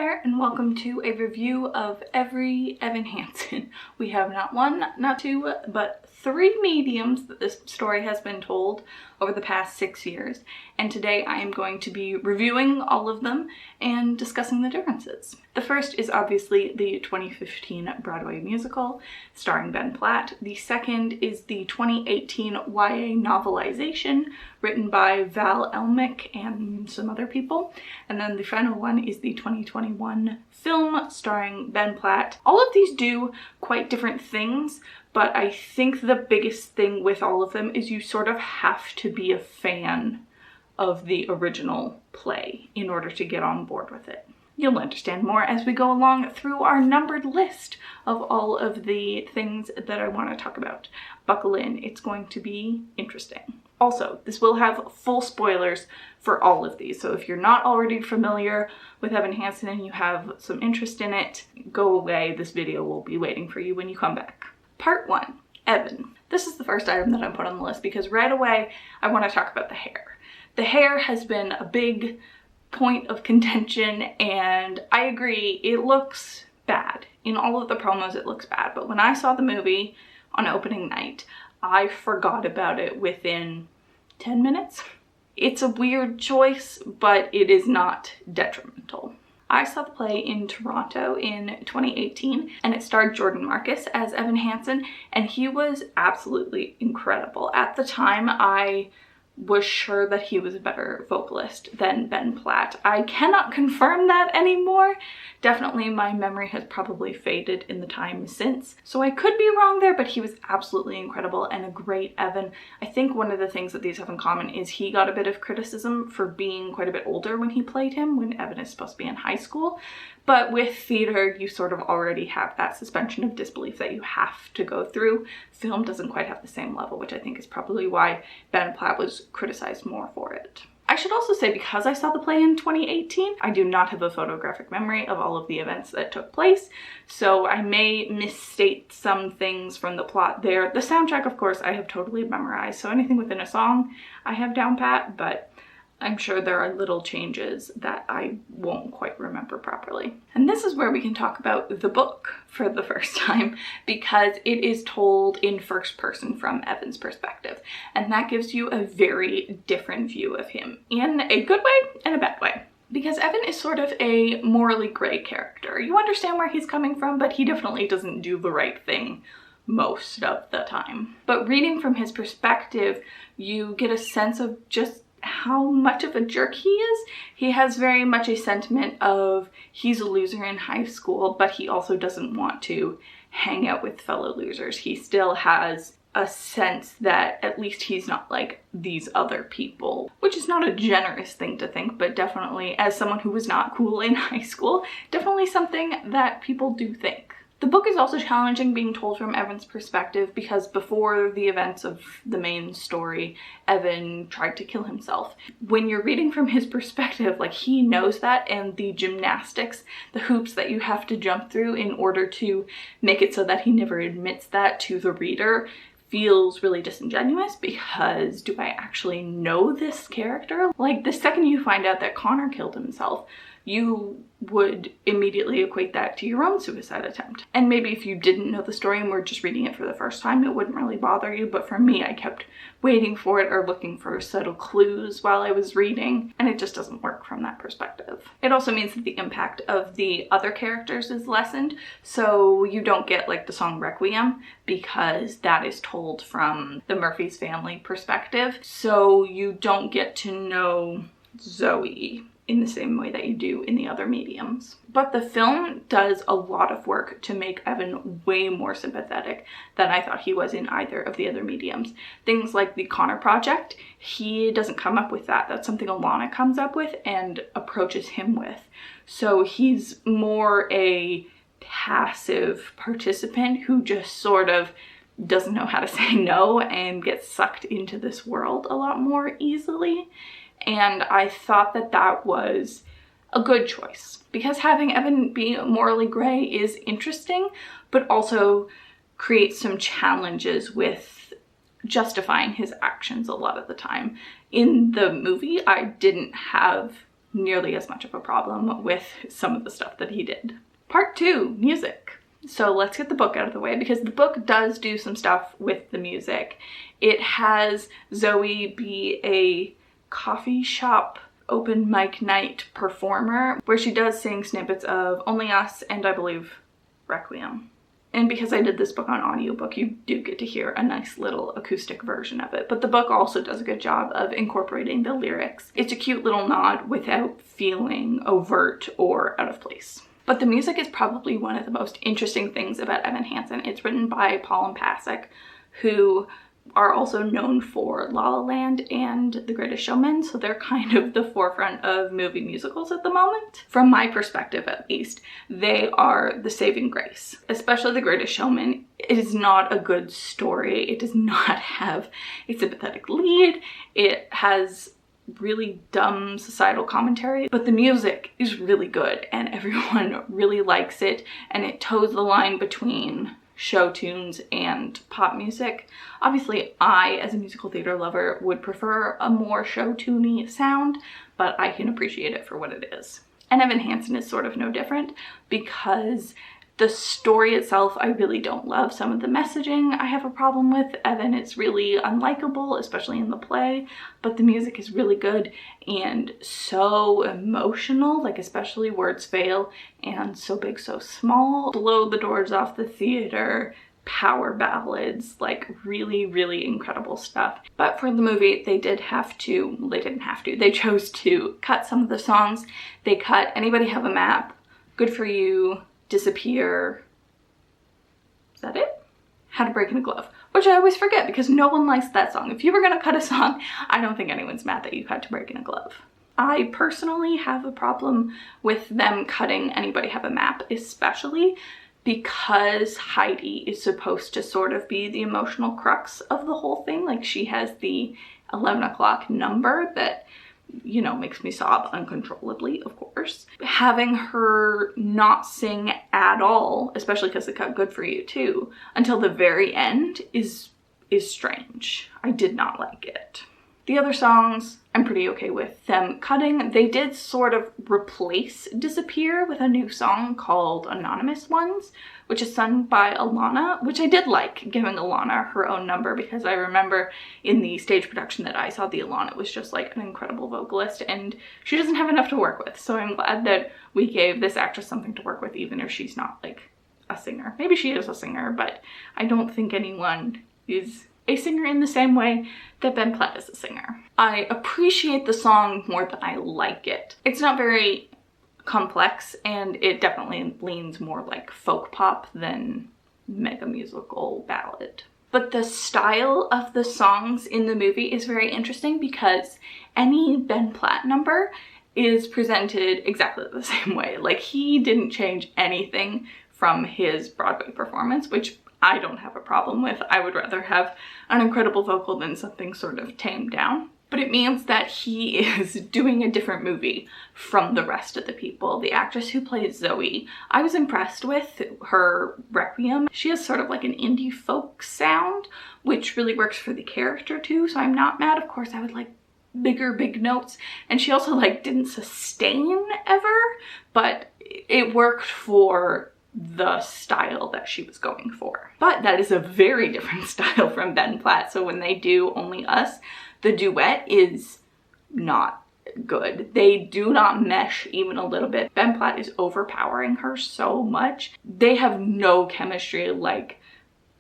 there, and welcome to a review of every Evan Hansen. We have not one, not two, but 3 mediums that this story has been told over the past 6 years, and today I am going to be reviewing all of them and discussing the differences. The first is obviously the 2015 Broadway musical starring Ben Platt. The second is the 2018 YA novelization written by Val Elmick and some other people. And then the final one is the 2021 film starring Ben Platt. All of these do quite different things, but I think the biggest thing with all of them is you sort of have to be a fan of the original play in order to get on board with it. You'll understand more as we go along through our numbered list of all of the things that I want to talk about. Buckle in, it's going to be interesting. Also, this will have full spoilers for all of these, so if you're not already familiar with Evan Hansen and you have some interest in it, go away. This video will be waiting for you when you come back. Part 1, Evan. This is the first item that I put on the list because right away I want to talk about the hair. The hair has been a big point of contention, and I agree, it looks bad. In all of the promos it looks bad, but when I saw the movie on opening night, I forgot about it within 10 minutes. It's a weird choice, but it is not detrimental. I saw the play in Toronto in 2018, and it starred Jordan Marcus as Evan Hansen, and he was absolutely incredible. At the time, I was sure that he was a better vocalist than Ben Platt. I cannot confirm that anymore. Definitely my memory has probably faded in the time since, so I could be wrong there, but he was absolutely incredible and a great Evan. I think one of the things that these have in common is he got a bit of criticism for being quite a bit older when he played him, when Evan is supposed to be in high school. But with theater, you sort of already have that suspension of disbelief that you have to go through. Film doesn't quite have the same level, which I think is probably why Ben Platt was criticized more for it. I should also say, because I saw the play in 2018, I do not have a photographic memory of all of the events that took place, so I may misstate some things from the plot there. The soundtrack, of course, I have totally memorized, so anything within a song I have down pat, but I'm sure there are little changes that I won't quite remember properly. And this is where we can talk about the book for the first time, because it is told in first person from Evan's perspective. And that gives you a very different view of him in a good way and a bad way. Because Evan is sort of a morally gray character. You understand where he's coming from, but he definitely doesn't do the right thing most of the time. But reading from his perspective, you get a sense of just how much of a jerk he is. He has very much a sentiment of he's a loser in high school, but he also doesn't want to hang out with fellow losers. He still has a sense that at least he's not like these other people, which is not a generous thing to think, but definitely, as someone who was not cool in high school, definitely something that people do think. The book is also challenging being told from Evan's perspective because before the events of the main story, Evan tried to kill himself. When you're reading from his perspective, like, he knows that, and the gymnastics, the hoops that you have to jump through in order to make it so that he never admits that to the reader feels really disingenuous, because do I actually know this character? Like, the second you find out that Connor killed himself, you would immediately equate that to your own suicide attempt. And maybe if you didn't know the story and were just reading it for the first time, it wouldn't really bother you, but for me, I kept waiting for it or looking for subtle clues while I was reading, and it just doesn't work from that perspective. It also means that the impact of the other characters is lessened, so you don't get like the song Requiem, because that is told from the Murphy's family perspective, so you don't get to know Zoe in the same way that you do in the other mediums. But the film does a lot of work to make Evan way more sympathetic than I thought he was in either of the other mediums. Things like the Connor Project, he doesn't come up with that. That's something Alana comes up with and approaches him with. So he's more a passive participant who just sort of doesn't know how to say no and gets sucked into this world a lot more easily. And I thought that that was a good choice, because having Evan be morally gray is interesting, but also creates some challenges with justifying his actions a lot of the time. In the movie, I didn't have nearly as much of a problem with some of the stuff that he did. Part 2, music. So let's get the book out of the way, because the book does do some stuff with the music. It has Zoe be a coffee shop open mic night performer where she does sing snippets of Only Us and I believe Requiem. And because I did this book on audiobook, you do get to hear a nice little acoustic version of it. But the book also does a good job of incorporating the lyrics. It's a cute little nod without feeling overt or out of place. But the music is probably one of the most interesting things about Evan Hansen. It's written by Paul and Pasek, who are also known for La La Land and The Greatest Showman, so they're kind of the forefront of movie musicals at the moment. From my perspective, at least, they are the saving grace. Especially The Greatest Showman. It is not a good story. It does not have a sympathetic lead. It has really dumb societal commentary, but the music is really good and everyone really likes it, and it toes the line between show tunes and pop music. Obviously, I, as a musical theater lover, would prefer a more show tuney sound, but I can appreciate it for what it is. And Evan Hansen is sort of no different, because the story itself I really don't love. Some of the messaging I have a problem with. Evan is really unlikable, especially in the play, but the music is really good and so emotional, like especially Words Fail and So Big So Small, Blow the Doors Off the Theater, power ballads, like really, really incredible stuff. But for the movie, they didn't have to, they chose to cut some of the songs. They cut Anybody Have a Map, Good For You, Disappear. Is that it? How to Break in a Glove, which I always forget because no one likes that song. If you were gonna cut a song, I don't think anyone's mad that you cut To Break in a Glove. I personally have a problem with them cutting Anybody Have a Map, especially because Heidi is supposed to sort of be the emotional crux of the whole thing. Like, she has the 11 o'clock number that, you know, makes me sob uncontrollably, of course. Having her not sing at all, especially because they cut Good For You too, until the very end is strange. I did not like it. The other songs, I'm pretty okay with them cutting. They did sort of replace Disappear with a new song called Anonymous Ones, which is sung by Alana, which I did like, giving Alana her own number, because I remember in the stage production that I saw, the Alana was just like an incredible vocalist, and she doesn't have enough to work with. So I'm glad that we gave this actress something to work with, even if she's not like a singer. Maybe she is a singer, but I don't think anyone is a singer in the same way that Ben Platt is a singer. I appreciate the song more than I like it. It's not very complex, and it definitely leans more like folk pop than mega musical ballad. But the style of the songs in the movie is very interesting, because any Ben Platt number is presented exactly the same way. Like, he didn't change anything from his Broadway performance, which I don't have a problem with. I would rather have an incredible vocal than something sort of tamed down. But it means that he is doing a different movie from the rest of the people. The actress who plays Zoe, I was impressed with her Requiem. She has sort of like an indie folk sound, which really works for the character too, so I'm not mad. Of course, I would like bigger, big notes. And she also like didn't sustain ever, but it worked for the style that she was going for. But that is a very different style from Ben Platt. So when they do Only Us, the duet is not good. They do not mesh even a little bit. Ben Platt is overpowering her so much. They have no chemistry, like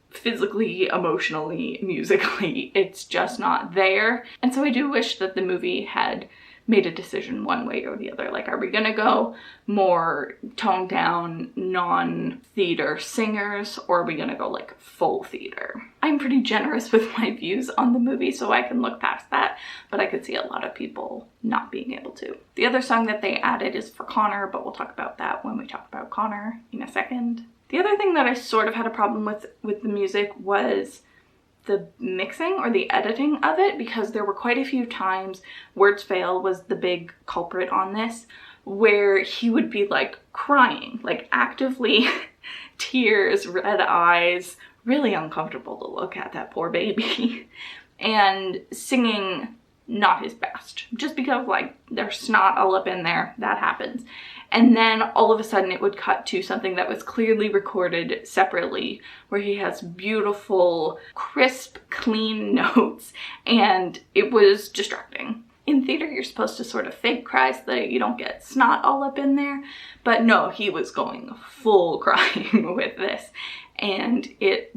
physically, emotionally, musically. It's just not there. And so I do wish that the movie had made a decision one way or the other. Like, are we gonna go more toned down, non-theater singers, or are we gonna go like full theater? I'm pretty generous with my views on the movie, so I can look past that, but I could see a lot of people not being able to. The other song that they added is for Connor, but we'll talk about that when we talk about Connor in a second. The other thing that I sort of had a problem with the music was the mixing or the editing of it, because there were quite a few times, Words Fail was the big culprit on this, where he would be like crying, like actively tears, red eyes, really uncomfortable to look at, that poor baby, and singing not his best. Just because like there's snot all up in there, that happens. And then all of a sudden it would cut to something that was clearly recorded separately, where he has beautiful, crisp, clean notes, and it was distracting. In theater, you're supposed to sort of fake cry so that you don't get snot all up in there, but no, he was going full crying with this, and it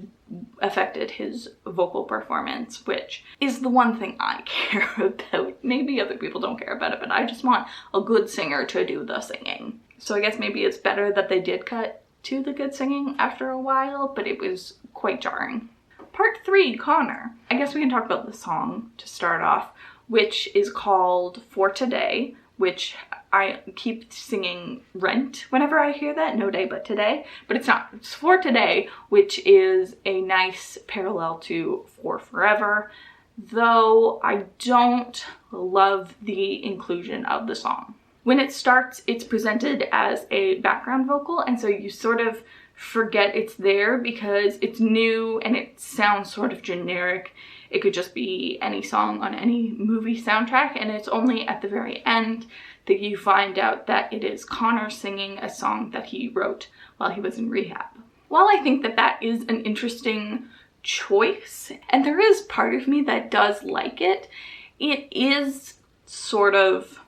affected his vocal performance, which is the one thing I care about. Maybe other people don't care about it, but I just want a good singer to do the singing. So I guess maybe it's better that they did cut to the good singing after a while, but it was quite jarring. Part 3, Connor. I guess we can talk about the song to start off, which is called For Today, which I keep singing Rent whenever I hear that. No day but today. But it's not. It's For Today, which is a nice parallel to For Forever, though I don't love the inclusion of the song. When it starts, it's presented as a background vocal, and so you sort of forget it's there because it's new and it sounds sort of generic. It could just be any song on any movie soundtrack, and it's only at the very end that you find out that it is Connor singing a song that he wrote while he was in rehab. While I think that that is an interesting choice, and there is part of me that does like it, it is sort of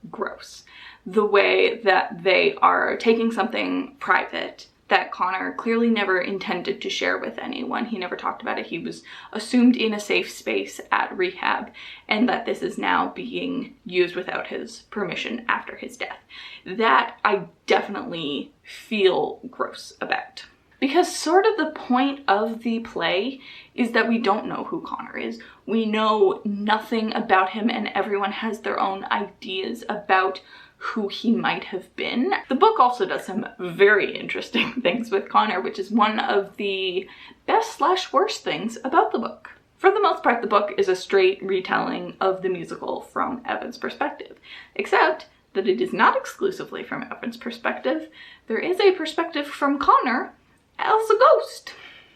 gross. The way that they are taking something private that Connor clearly never intended to share with anyone. He never talked about it. He was assumed in a safe space at rehab, and that this is now being used without his permission after his death. That I definitely feel gross about. Because sort of the point of the play is that we don't know who Connor is. We know nothing about him, and everyone has their own ideas about who he might have been. The book also does some very interesting things with Connor, which is one of the best/worst things about the book. For the most part, the book is a straight retelling of the musical from Evan's perspective, except that it is not exclusively from Evan's perspective. There is a perspective from Connor as a ghost.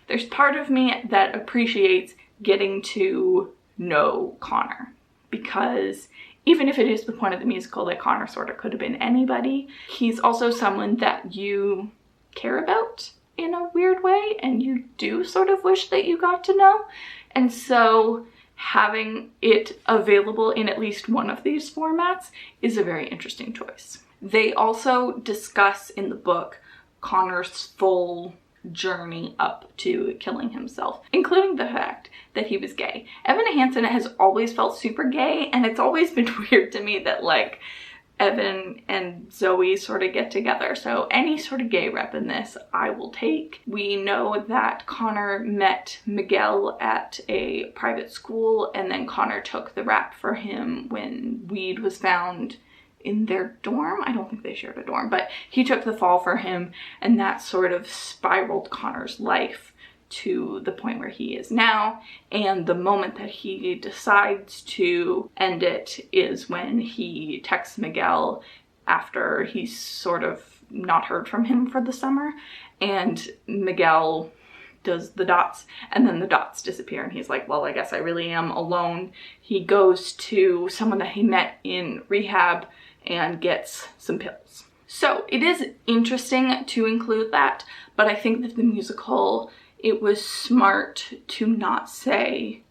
There's part of me that appreciates getting to know Connor, because even if it is the point of the musical that Connor sort of could have been anybody, he's also someone that you care about in a weird way, and you do sort of wish that you got to know. And so having it available in at least one of these formats is a very interesting choice. They also discuss in the book Connor's full journey up to killing himself, including the fact that he was gay. Evan Hansen has always felt super gay, and it's always been weird to me that like Evan and Zoe sort of get together. So any sort of gay rep in this, I will take. We know that Connor met Miguel at a private school, and then Connor took the rap for him when weed was found in their dorm. I don't think they shared a dorm, but he took the fall for him, and that sort of spiraled Connor's life to the point where he is now. And the moment that he decides to end it is when he texts Miguel after he's sort of not heard from him for the summer, and Miguel does the dots, and then the dots disappear, and he's like, well, I guess I really am alone. He goes to someone that he met in rehab and gets some pills. So it is interesting to include that, but I think that the musical, it was smart to not say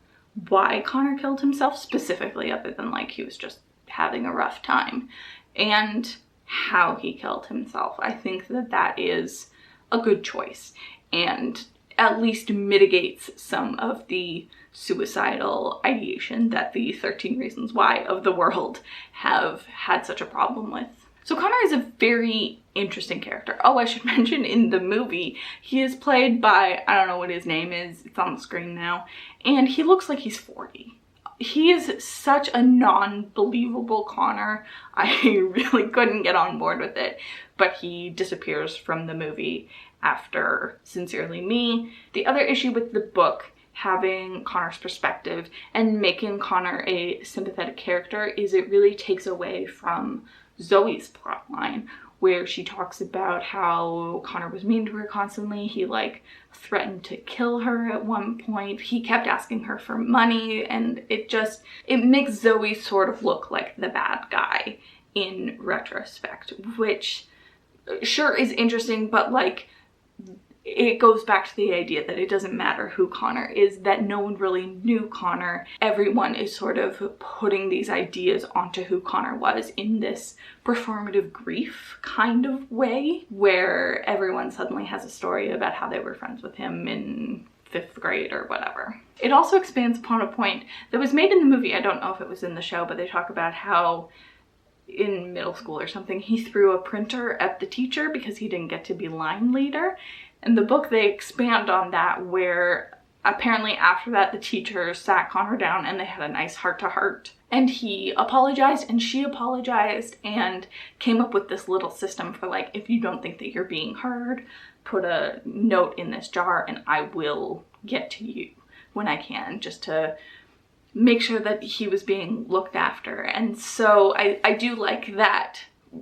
why Connor killed himself specifically, other than like he was just having a rough time, and how he killed himself. I think that that is a good choice, and at least mitigates some of the suicidal ideation that the 13 Reasons Why of the world have had such a problem with. So Connor is a very interesting character. Oh, I should mention in the movie, he is played by, I don't know what his name is, it's on the screen now, and he looks like he's 40. He is such a non-believable Connor. I really couldn't get on board with it, but he disappears from the movie after Sincerely Me. The other issue with the book having Connor's perspective and making Connor a sympathetic character is it really takes away from Zoe's plotline, where she talks about how Connor was mean to her constantly. He like threatened to kill her at one point. He kept asking her for money, and it makes Zoe sort of look like the bad guy in retrospect, which sure is interesting, but like it goes back to the idea that it doesn't matter who Connor is, that no one really knew Connor. Everyone is sort of putting these ideas onto who Connor was in this performative grief kind of way, where everyone suddenly has a story about how they were friends with him in 5th grade or whatever. It also expands upon a point that was made in the movie. I don't know if it was in the show, but they talk about how in middle school or something, he threw a printer at the teacher because he didn't get to be line leader. In the book, they expand on that, where apparently after that, the teacher sat Connor down and they had a nice heart-to-heart. And he apologized and she apologized and came up with this little system for like, if you don't think that you're being heard, put a note in this jar and I will get to you when I can, just to make sure that he was being looked after. And so I do like that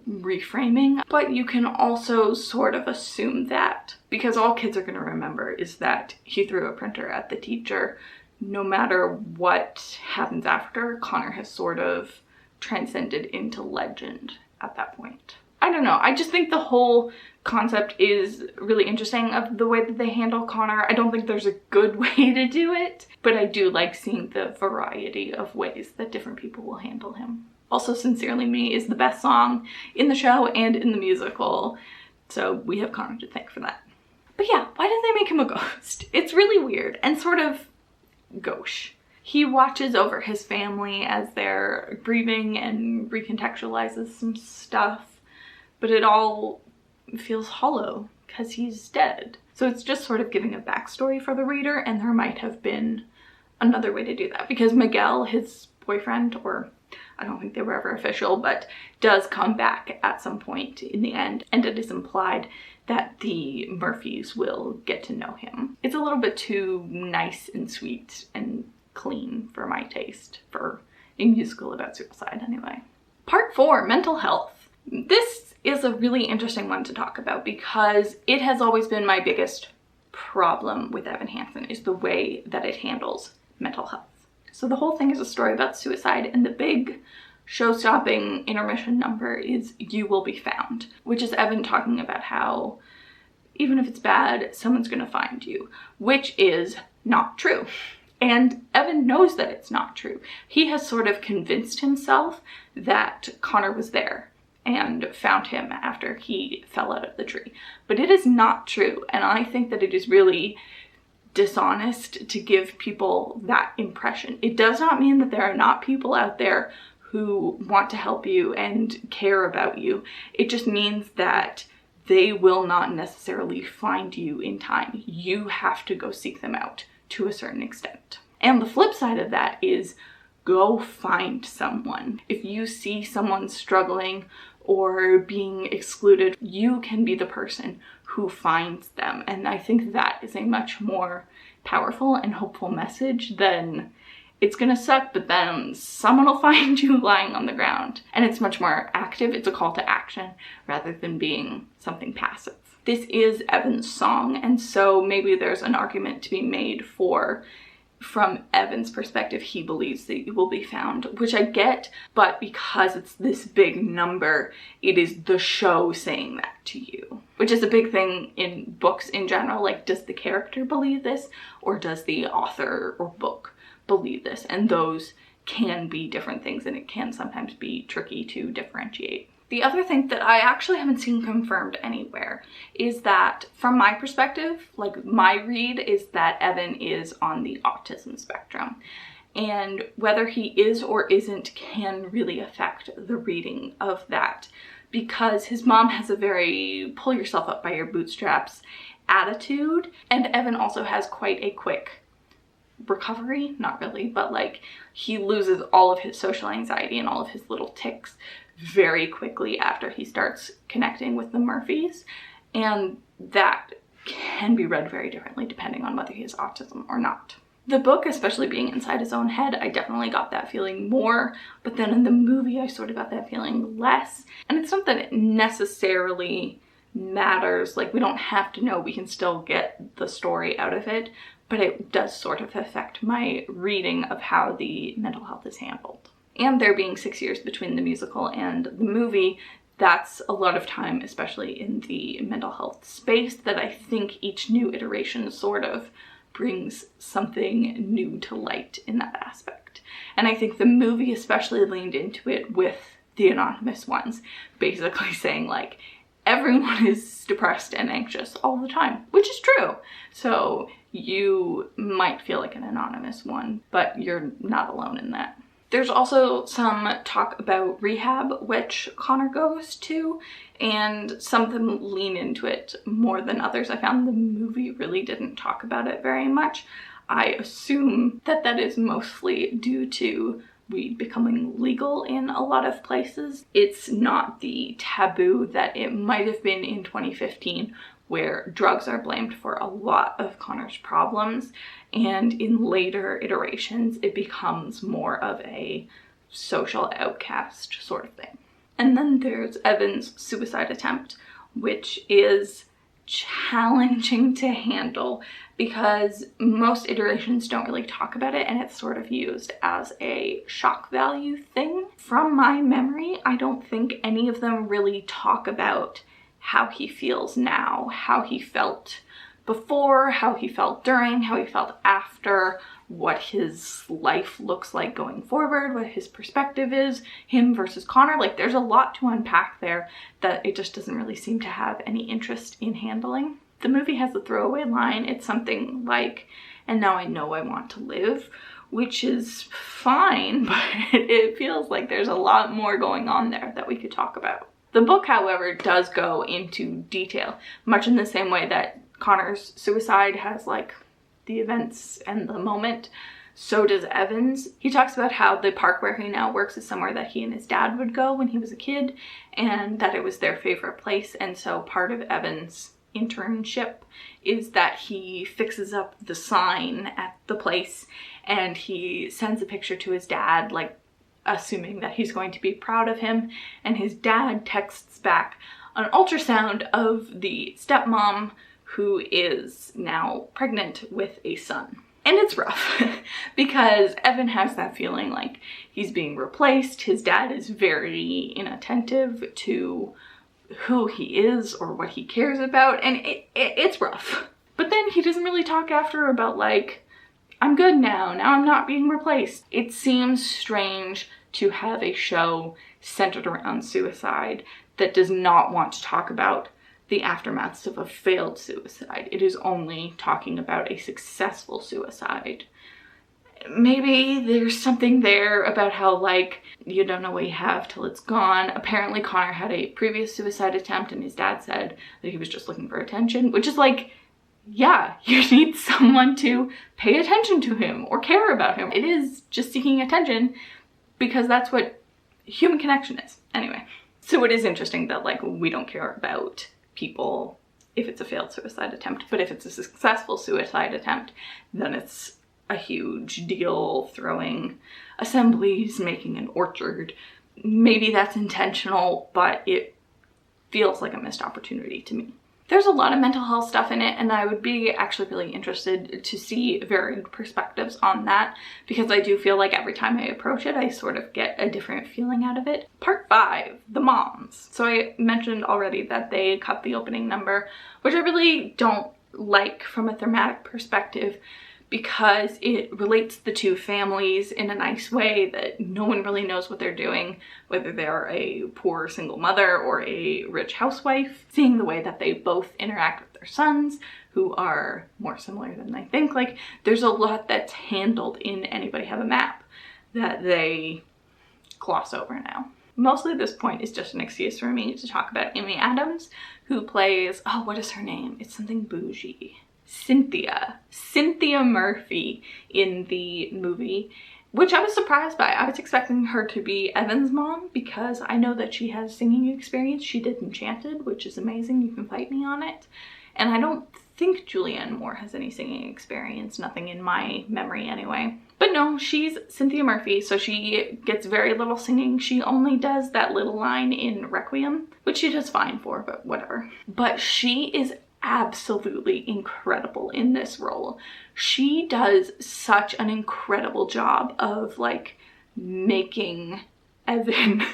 reframing, but you can also sort of assume that, because all kids are going to remember is that he threw a printer at the teacher. No matter what happens after, Connor has sort of transcended into legend at that point. I don't know, I just think the whole concept is really interesting of the way that they handle Connor. I don't think there's a good way to do it, but I do like seeing the variety of ways that different people will handle him. Also, Sincerely Me is the best song in the show and in the musical, so we have Connor to thank for that. But yeah, why did they make him a ghost? It's really weird and sort of gauche. He watches over his family as they're grieving and recontextualizes some stuff, but it all feels hollow because he's dead. So it's just sort of giving a backstory for the reader, and there might have been another way to do that, because Miguel, his boyfriend, or I don't think they were ever official, but does come back at some point in the end, and it is implied that the Murphys will get to know him. It's a little bit too nice and sweet and clean for my taste for a musical about suicide anyway. Part 4, mental health. This is a really interesting one to talk about because it has always been my biggest problem with Evan Hansen, is the way that it handles mental health. So the whole thing is a story about suicide, and the big show-stopping intermission number is You Will Be Found, which is Evan talking about how even if it's bad, someone's gonna find you, which is not true. And Evan knows that it's not true. He has sort of convinced himself that Connor was there and found him after he fell out of the tree. But it is not true, and I think that it is really dishonest to give people that impression. It does not mean that there are not people out there who want to help you and care about you. It just means that they will not necessarily find you in time. You have to go seek them out to a certain extent. And the flip side of that is go find someone. If you see someone struggling or being excluded, you can be the person who finds them. And I think that is a much more powerful and hopeful message than it's gonna suck, but then someone will find you lying on the ground. And it's much more active. It's a call to action rather than being something passive. This is Evan's song, and so maybe there's an argument to be made for, from Evan's perspective, he believes that you will be found, which I get, but because it's this big number, it is the show saying that to you, which is a big thing in books in general. Like, does the character believe this, or does the author or book believe this? And those can be different things, and it can sometimes be tricky to differentiate. The other thing that I actually haven't seen confirmed anywhere is that, from my perspective, like my read is that Evan is on the autism spectrum. And whether he is or isn't can really affect the reading of that, because his mom has a very pull yourself up by your bootstraps attitude, and Evan also has quite a quick recovery, not really, but like he loses all of his social anxiety and all of his little tics very quickly after he starts connecting with the Murphys, and that can be read very differently depending on whether he has autism or not. The book, especially being inside his own head, I definitely got that feeling more, but then in the movie I sort of got that feeling less. And it's not that it necessarily matters, like we don't have to know, we can still get the story out of it, but it does sort of affect my reading of how the mental health is handled. And there being 6 years between the musical and the movie, that's a lot of time, especially in the mental health space, that I think each new iteration sort of brings something new to light in that aspect. And I think the movie especially leaned into it with the anonymous ones, basically saying like, everyone is depressed and anxious all the time, which is true. So you might feel like an anonymous one, but you're not alone in that. There's also some talk about rehab, which Connor goes to, and some of them lean into it more than others. I found the movie really didn't talk about it very much. I assume that that is mostly due to weed becoming legal in a lot of places. It's not the taboo that it might have been in 2015, where drugs are blamed for a lot of Connor's problems, and in later iterations it becomes more of a social outcast sort of thing. And then there's Evan's suicide attempt, which is challenging to handle because most iterations don't really talk about it, and it's sort of used as a shock value thing. From my memory, I don't think any of them really talk about how he feels now, how he felt before, how he felt during, how he felt after, what his life looks like going forward, what his perspective is, him versus Connor. Like, there's a lot to unpack there that it just doesn't really seem to have any interest in handling. The movie has a throwaway line. It's something like, "And now I know I want to live," which is fine, but it feels like there's a lot more going on there that we could talk about. The book, however, does go into detail, much in the same way that Connor's suicide has like the events and the moment. So does Evan's. He talks about how the park where he now works is somewhere that he and his dad would go when he was a kid, and that it was their favorite place. And so part of Evan's internship is that he fixes up the sign at the place, and he sends a picture to his dad, like assuming that he's going to be proud of him, and his dad texts back an ultrasound of the stepmom who is now pregnant with a son. And it's rough because Evan has that feeling like he's being replaced. His dad is very inattentive to who he is or what he cares about, and it's rough. But then he doesn't really talk after about like, I'm good now I'm not being replaced. It seems strange to have a show centered around suicide that does not want to talk about the aftermaths of a failed suicide. It is only talking about a successful suicide. Maybe there's something there about how like, you don't know what you have till it's gone. Apparently Connor had a previous suicide attempt and his dad said that he was just looking for attention, which is like, yeah, you need someone to pay attention to him or care about him. It is just seeking attention because that's what human connection is. Anyway, so it is interesting that like we don't care about people if it's a failed suicide attempt, but if it's a successful suicide attempt, then it's a huge deal, throwing assemblies, making an orchard. Maybe that's intentional, but it feels like a missed opportunity to me. There's a lot of mental health stuff in it, and I would be actually really interested to see varied perspectives on that, because I do feel like every time I approach it, I sort of get a different feeling out of it. Part 5, the moms. So I mentioned already that they cut the opening number, which I really don't like from a thematic perspective, because it relates the two families in a nice way that no one really knows what they're doing, whether they're a poor single mother or a rich housewife. Seeing the way that they both interact with their sons, who are more similar than I think. Like, there's a lot that's handled in Anybody Have a Map that they gloss over now. Mostly this point is just an excuse for me to talk about Amy Adams, who plays, oh, what is her name? It's something bougie. Cynthia Murphy in the movie, which I was surprised by. I was expecting her to be Evan's mom because I know that she has singing experience. She did Enchanted, which is amazing. You can fight me on it. And I don't think Julianne Moore has any singing experience, nothing in my memory anyway. But no, she's Cynthia Murphy, so she gets very little singing. She only does that little line in Requiem, which she does fine for, but whatever. But she is absolutely incredible in this role. She does such an incredible job of like making Evan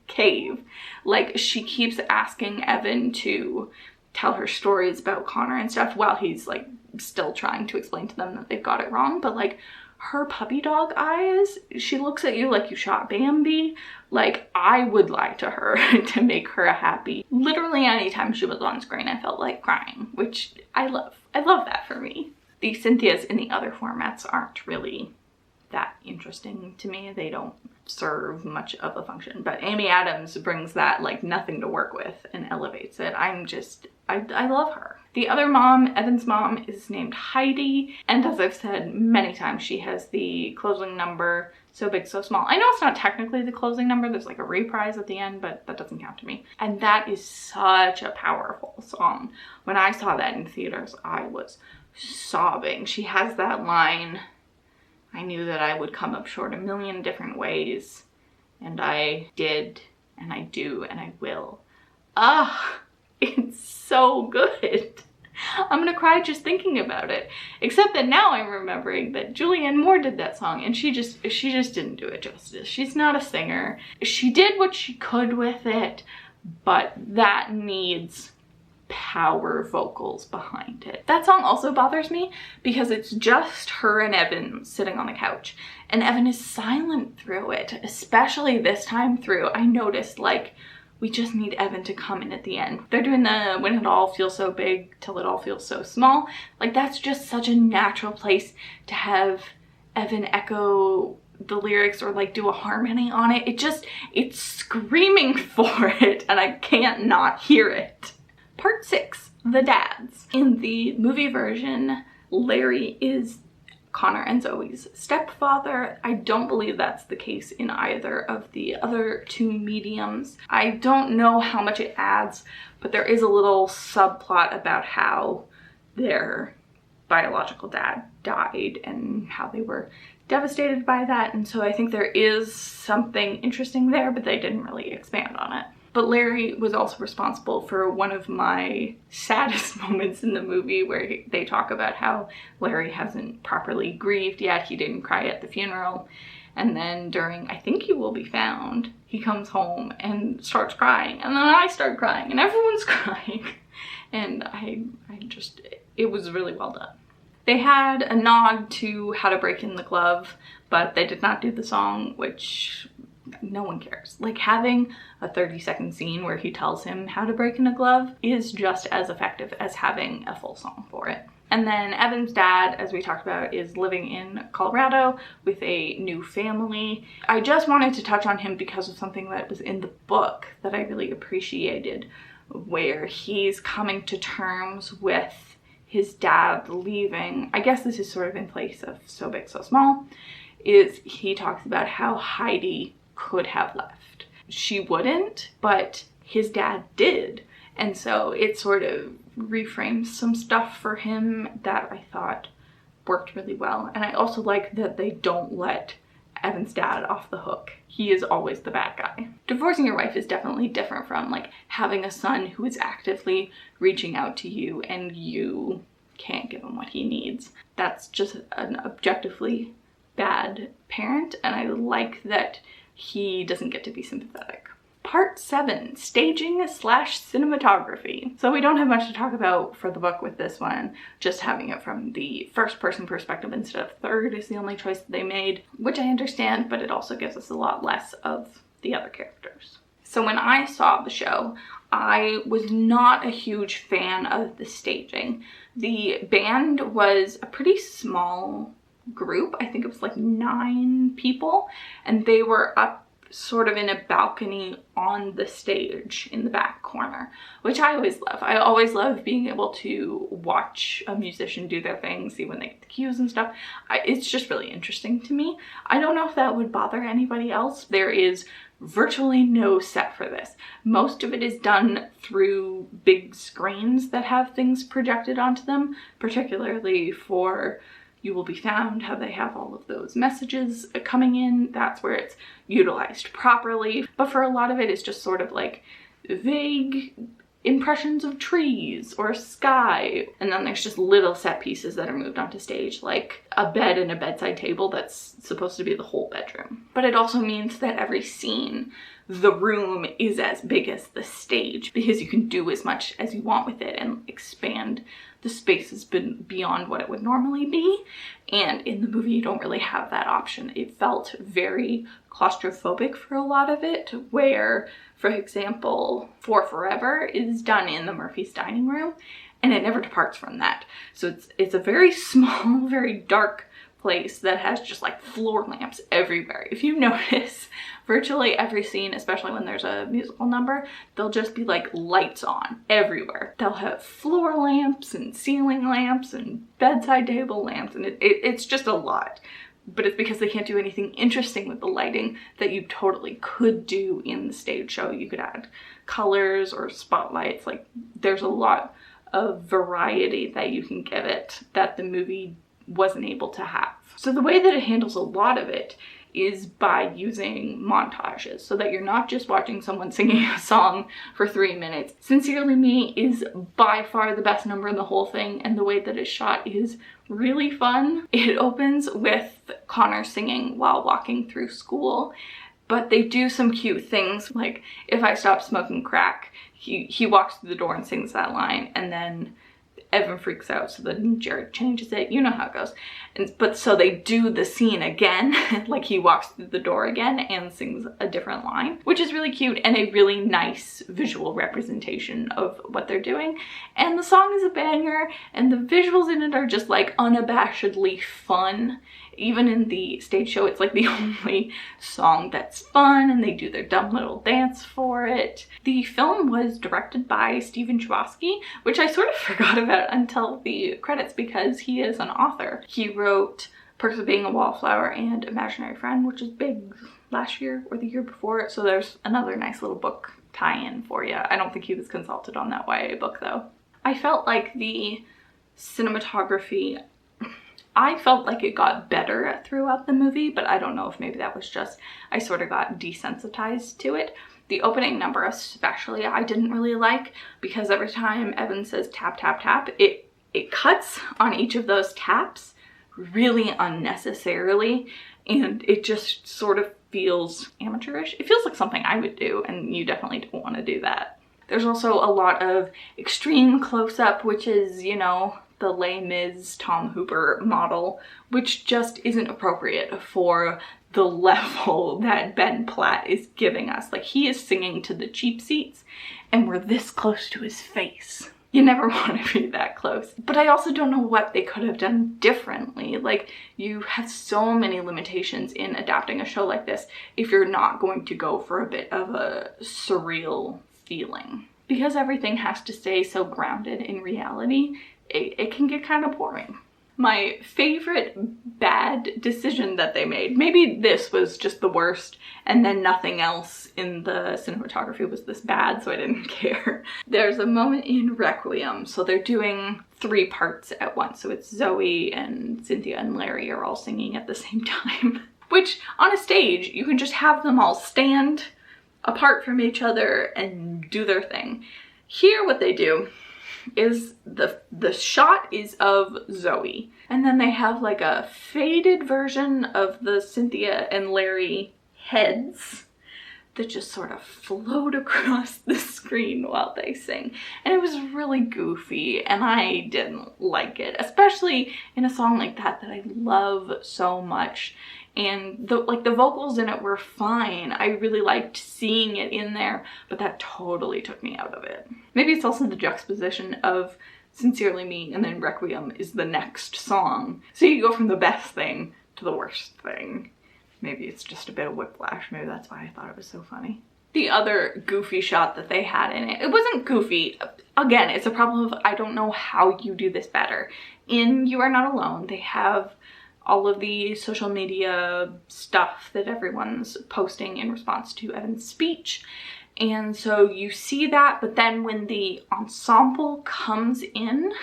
cave. Like, she keeps asking Evan to tell her stories about Connor and stuff while he's like still trying to explain to them that they've got it wrong. But like, her puppy dog eyes, she looks at you like you shot Bambi. Like, I would lie to her to make her happy. Literally anytime she was on screen, I felt like crying, which I love. I love that for me. The Cynthias in the other formats aren't really that interesting to me. They don't serve much of a function, but Amy Adams brings that like nothing to work with and elevates it. I love her. The other mom, Evan's mom, is named Heidi, and as I've said many times, she has the closing number, So Big, So Small. I know it's not technically the closing number, there's like a reprise at the end, but that doesn't count to me. And that is such a powerful song. When I saw that in theaters, I was sobbing. She has that line, I knew that I would come up short a million different ways, and I did, and I do, and I will. Ah, it's so good. I'm gonna cry just thinking about it. Except that now I'm remembering that Julianne Moore did that song, and she just didn't do it justice. She's not a singer. She did what she could with it, but that needs power vocals behind it. That song also bothers me because it's just her and Evan sitting on the couch, and Evan is silent through it, especially this time through. I noticed, like, we just need Evan to come in at the end. They're doing the When It All Feels So Big Till It All Feels So Small. Like, that's just such a natural place to have Evan echo the lyrics or like do a harmony on it. It's screaming for it, and I can't not hear it. Part 6, the dads. In the movie version, Larry is Connor and Zoe's stepfather. I don't believe that's the case in either of the other two mediums. I don't know how much it adds, but there is a little subplot about how their biological dad died and how they were devastated by that, and so I think there is something interesting there, but they didn't really expand on it. But Larry was also responsible for one of my saddest moments in the movie, where they talk about how Larry hasn't properly grieved yet. He didn't cry at the funeral. And then during I Think You Will Be Found, he comes home and starts crying. And then I start crying and everyone's crying. And it was really well done. They had a nod to How to Break in the Glove, but they did not do the song, which no one cares. Like, having a 30-second scene where he tells him how to break in a glove is just as effective as having a full song for it. And then Evan's dad, as we talked about, is living in Colorado with a new family. I just wanted to touch on him because of something that was in the book that I really appreciated, where he's coming to terms with his dad leaving. I guess this is sort of in place of So Big, So Small. Is he talks about how Heidi could have left. She wouldn't, but his dad did. And so it sort of reframes some stuff for him that I thought worked really well. And I also like that they don't let Evan's dad off the hook. He is always the bad guy. Divorcing your wife is definitely different from like having a son who is actively reaching out to you and you can't give him what he needs. That's just an objectively bad parent, and I like that he doesn't get to be sympathetic. Part 7, staging / cinematography. So we don't have much to talk about for the book with this one. Just having it from the first person perspective instead of third is the only choice that they made, which I understand, but it also gives us a lot less of the other characters. So when I saw the show, I was not a huge fan of the staging. The band was a pretty small group. I think it was like 9 people, and they were up sort of in a balcony on the stage in the back corner, which I always love. I always love being able to watch a musician do their thing, see when they get the cues and stuff. It's just really interesting to me. I don't know if that would bother anybody else. There is virtually no set for this. Most of it is done through big screens that have things projected onto them, particularly for You Will Be Found, how they have all of those messages coming in. That's where it's utilized properly. But for a lot of it, it's just sort of like vague impressions of trees or sky. And then there's just little set pieces that are moved onto stage, like a bed and a bedside table that's supposed to be the whole bedroom. But it also means that every scene, the room is as big as the stage, because you can do as much as you want with it and expand the spaces beyond what it would normally be. And in the movie, you don't really have that option. It felt very claustrophobic for a lot of it, where, for example, For Forever is done in the Murphys' dining room, and it never departs from that. So it's a very small, very dark place that has just like floor lamps everywhere. If you notice, virtually every scene, especially when there's a musical number, there'll just be like lights on everywhere. They'll have floor lamps and ceiling lamps and bedside table lamps, and it's just a lot. But it's because they can't do anything interesting with the lighting that you totally could do in the stage show. You could add colors or spotlights. Like, there's a lot of variety that you can give it that the movie wasn't able to have. So the way that it handles a lot of it is by using montages, so that you're not just watching someone singing a song for 3 minutes. Sincerely Me is by far the best number in the whole thing, and the way that it's shot is really fun. It opens with Connor singing while walking through school, but they do some cute things, like If I Stop Smoking Crack, he walks through the door and sings that line, and then Evan freaks out, so then Jared changes it. You know how it goes. But so they do the scene again, like he walks through the door again and sings a different line, which is really cute and a really nice visual representation of what they're doing. And the song is a banger, and the visuals in it are just like unabashedly fun. Even in the stage show, it's like the only song that's fun, and they do their dumb little dance for it. The film was directed by Stephen Chbosky, which I sort of forgot about until the credits because he is an author. He wrote Perks of Being a Wallflower and Imaginary Friend, which is big last year or the year before, so there's another nice little book tie-in for you. I don't think he was consulted on that YA book though. I felt like the cinematography, I felt like it got better throughout the movie, but I don't know if maybe that was just, I sort of got desensitized to it. The opening number especially I didn't really like, because every time Evan says tap, tap, tap, it cuts on each of those taps really unnecessarily, and it just sort of feels amateurish. It feels like something I would do, and you definitely don't want to do that. There's also a lot of extreme close-up, which is, you know, the Les Mis Tom Hooper model, which just isn't appropriate for the level that Ben Platt is giving us. Like, he is singing to the cheap seats and we're this close to his face. You never want to be that close. But I also don't know what they could have done differently. Like, you have so many limitations in adapting a show like this if you're not going to go for a bit of a surreal feeling. Because everything has to stay so grounded in reality, it can get kind of boring. My favorite bad decision that they made, maybe this was just the worst and then nothing else in the cinematography was this bad, so I didn't care. There's a moment in Requiem, so they're doing 3 parts at once. So it's Zoe and Cynthia and Larry are all singing at the same time, which on a stage, you can just have them all stand apart from each other and do their thing. Here what they do is the shot is of Zoe, and then they have like a faded version of the Cynthia and Larry heads that just sort of float across the screen while they sing. And it was really goofy and I didn't like it, especially in a song like that I love so much. And the vocals in it were fine. I really liked seeing it in there, but that totally took me out of it. Maybe it's also the juxtaposition of Sincerely Me and then Requiem is the next song. So you go from the best thing to the worst thing. Maybe it's just a bit of whiplash. Maybe that's why I thought it was so funny. The other goofy shot that they had in it, it wasn't goofy. Again, it's a problem of I don't know how you do this better. In You Are Not Alone, they have all of the social media stuff that everyone's posting in response to Evan's speech. And so you see that, but then when the ensemble comes in,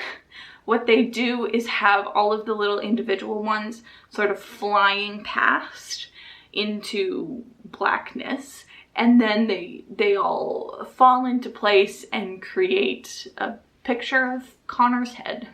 what they do is have all of the little individual ones sort of flying past into blackness, and then they all fall into place and create a picture of Connor's head.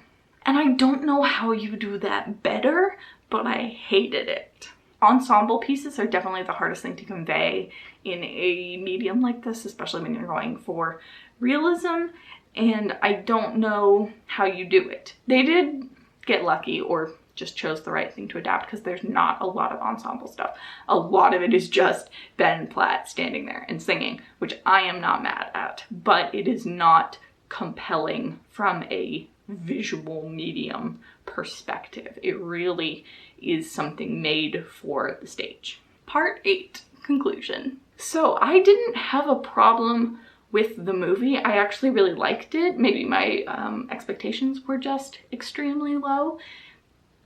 And I don't know how you do that better, but I hated it. Ensemble pieces are definitely the hardest thing to convey in a medium like this, especially when you're going for realism, and I don't know how you do it. They did get lucky, or just chose the right thing to adapt, because there's not a lot of ensemble stuff. A lot of it is just Ben Platt standing there and singing, which I am not mad at, but it is not compelling from a visual medium perspective. It really is something made for the stage. Part 8, conclusion. So I didn't have a problem with the movie. I actually really liked it. Maybe my expectations were just extremely low,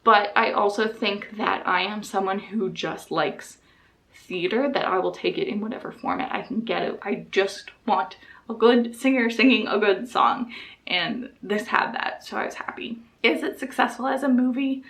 but I also think that I am someone who just likes theater, that I will take it in whatever format I can get it. I just want a good singer singing a good song, and this had that, so I was happy. Is it successful as a movie?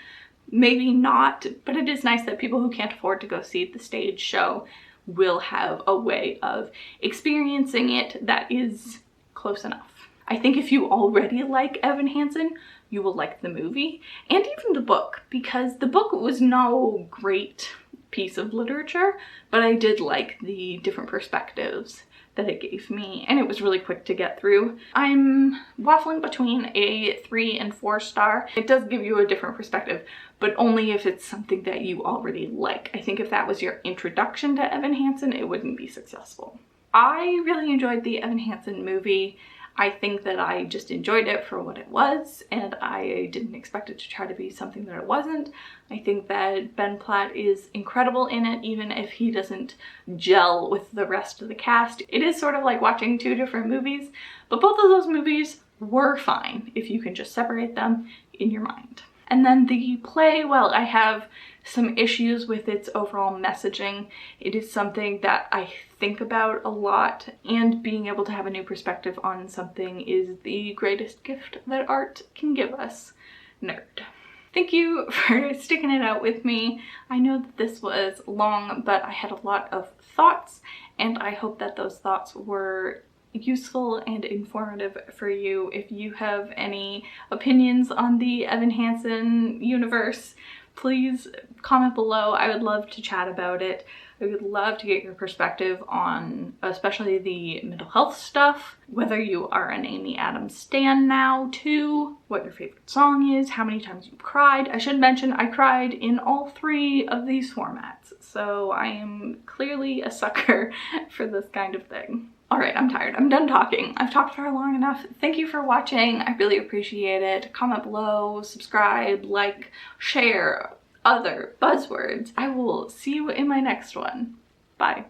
Maybe not, but it is nice that people who can't afford to go see the stage show will have a way of experiencing it that is close enough. I think if you already like Evan Hansen, you will like the movie, and even the book, because the book was no great piece of literature, but I did like the different perspectives that it gave me, and it was really quick to get through. I'm waffling between a 3 and 4 star. It does give you a different perspective, but only if it's something that you already like. I think if that was your introduction to Evan Hansen, it wouldn't be successful. I really enjoyed the Evan Hansen movie. I think that I just enjoyed it for what it was, and I didn't expect it to try to be something that it wasn't. I think that Ben Platt is incredible in it, even if he doesn't gel with the rest of the cast. It is sort of like watching 2 different movies, but both of those movies were fine if you can just separate them in your mind. And then the play, well, I have some issues with its overall messaging. It is something that I think about a lot, and being able to have a new perspective on something is the greatest gift that art can give us. Nerd. Thank you for sticking it out with me. I know that this was long, but I had a lot of thoughts, and I hope that those thoughts were useful and informative for you. If you have any opinions on the Evan Hansen universe, please comment below. I would love to chat about it. I would love to get your perspective on especially the mental health stuff, whether you are an Amy Adams stan now too, what your favorite song is, how many times you cried. I should mention I cried in all 3 of these formats, so I am clearly a sucker for this kind of thing. All right, I'm tired. I'm done talking. I've talked for long enough. Thank you for watching. I really appreciate it. Comment below, subscribe, like, share, other buzzwords. I will see you in my next one. Bye.